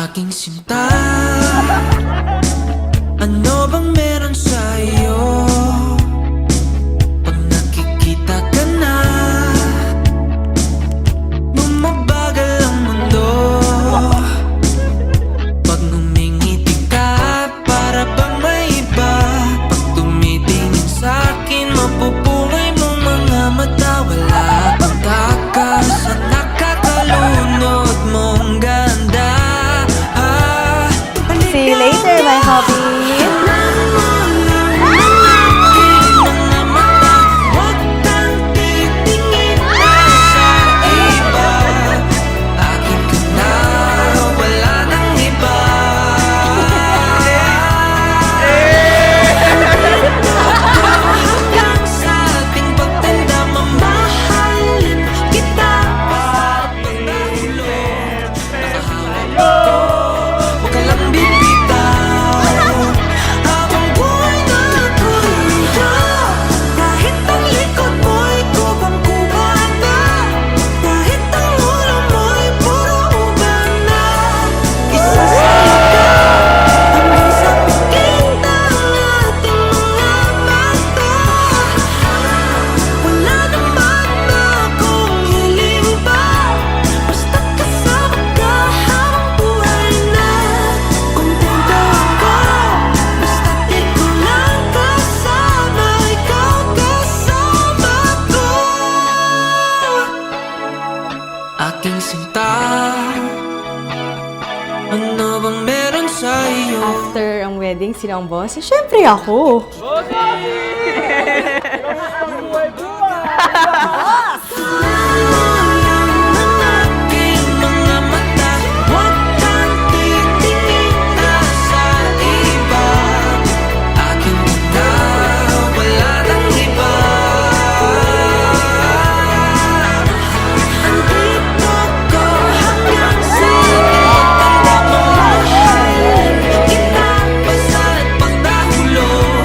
Aking sinta, ano bang meron sa'yo? Pag nakikita ka na, bumabagal ang mundo. Pag ngumingiti ka, para bang may iba. Pag tumitingin sa'kin, mapupungay mong mga mata. Wala kang takas sa nakakalunod mong ganda. See you later, my hobby. Aking sinta, ano bang meron sa iyo? After ang wedding, sino ang boss? Siyempre ako. Aking mga mata, huwag kang titingin na sa iba. Aking na, wala nang iba. Andito ko hanggang sa tanda mo. Kita basa't pagdahulog,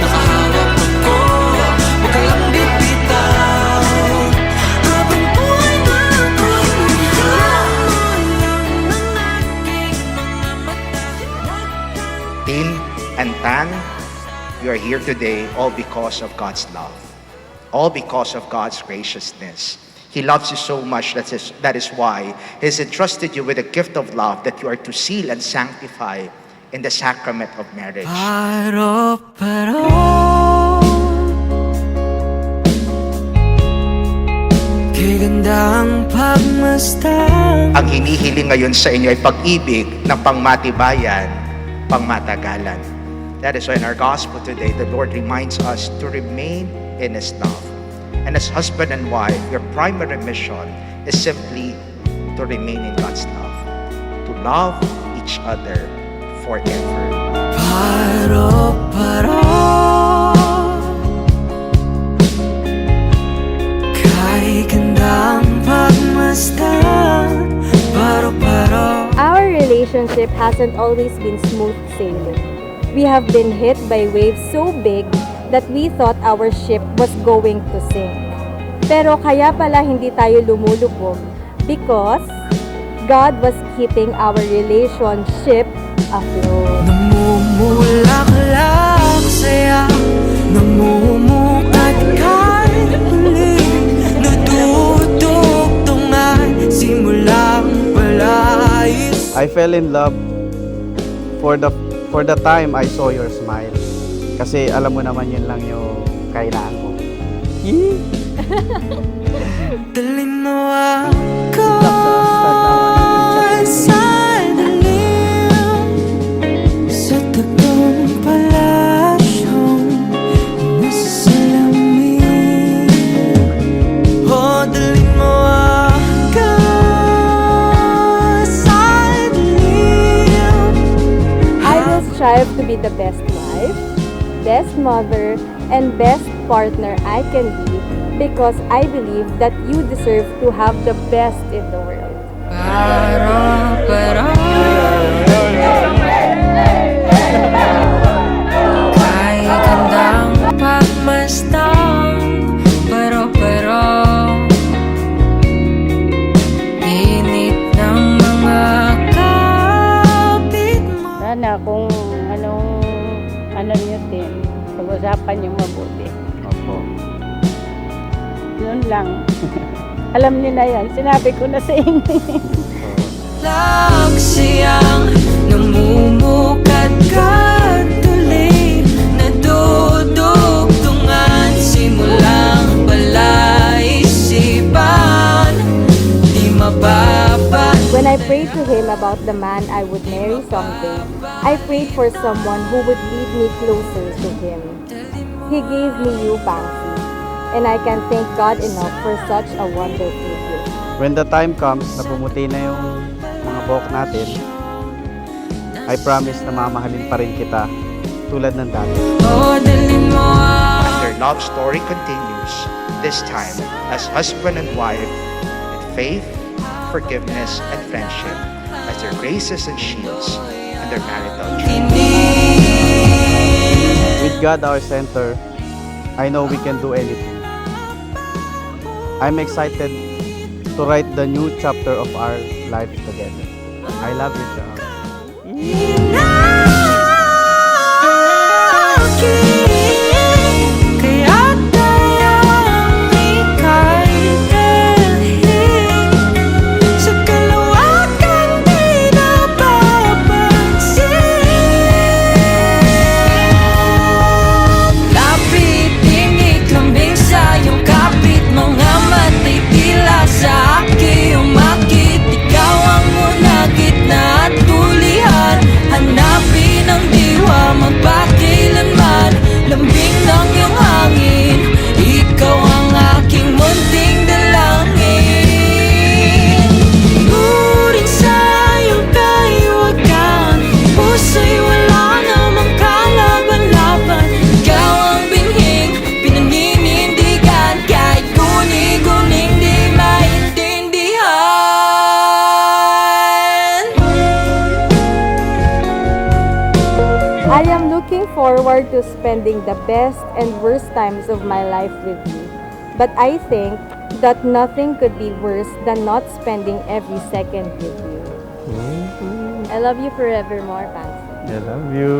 nakahawak ako, huwag ka lang bibitaw. Habang buhay na ako'y ikaw lang ng aking mga mata. Tin and Tan, you are here today all because of God's love, all because of God's graciousness. He loves you so much, that is why He's entrusted you with a gift of love that you are to seal and sanctify in the sacrament of marriage. Pero kaganda ang pagmasdan. Ang hinihiling ngayon sa inyo ay pag-ibig na pangmatibayan, pangmatagalan. That is why in our gospel today, the Lord reminds us to remain in His love. And as husband and wife, your primary mission is simply to remain in God's love, to love each other forever. Pero kay gandang pagmasdan. Pero Our relationship hasn't always been smooth sailing. We have been hit by waves so big that we thought our ship was going to sink. Pero kaya pala hindi tayo lumulubog because God was keeping our relationship afloat. namumulaklak saya, namumukat kahit huli, natutugtungan simulang palais. I fell in love for the time I saw your smile. Kasi alam mo naman yun lang yung kailangan ko. Dalhin mo ako sa dilim, sa tagong palasyong nasa salamin. Oh, dalhin mo ako sa dilim. I will strive to be the best wife, best mother, and best partner I can be because I believe that you deserve to have the best in the world. Pero kay gandang pagmasdan. Pero init ng mga usapan yung mabuti. Opo. Yun lang. Alam niyo na yan. Sinabi ko na sa inyo. Lagsiyang namumukad ka tuloy nadudugtungan simulang palaisipan di mababa. When I prayed to Him about the man I would marry someday, I prayed for someone who would lead me closer to Him. He gave me you, Pansy, and I can thank God enough for such a wonderful gift. When the time comes na pumuti na yung mga buhok natin, I promise na mamahalin pa rin kita tulad ng dati. O dalhin mo ang Their love story continues, this time as husband and wife, in faith, forgiveness, and friendship, as their graces and shields and their marital journey. kinig. With God our center, I know we can do anything. I'm excited to write the new chapter of our life together. I love you, John. Kaya't tayong ika'y dalhin sa kalawakan di napapansin. Lapitin iklambing sa iyong kapit, mga matay tila sa aking umakit. Ikaw ang unagit na tulihan, hanapin ang diwa magpakilanman. Lambing ng iyong hangin, ikaw ang aking munting dalangin. Uring sa iyong kaiwagan, puso'y wala namang kalaban-laban. Ikaw ang binhing, pinaninindigan, kahit guni-guning di maintindihan. I am looking forward to spending the best and worst times of my life with you. But I think that nothing could be worse than not spending every second with you. I love you forevermore, Pansy. I love you.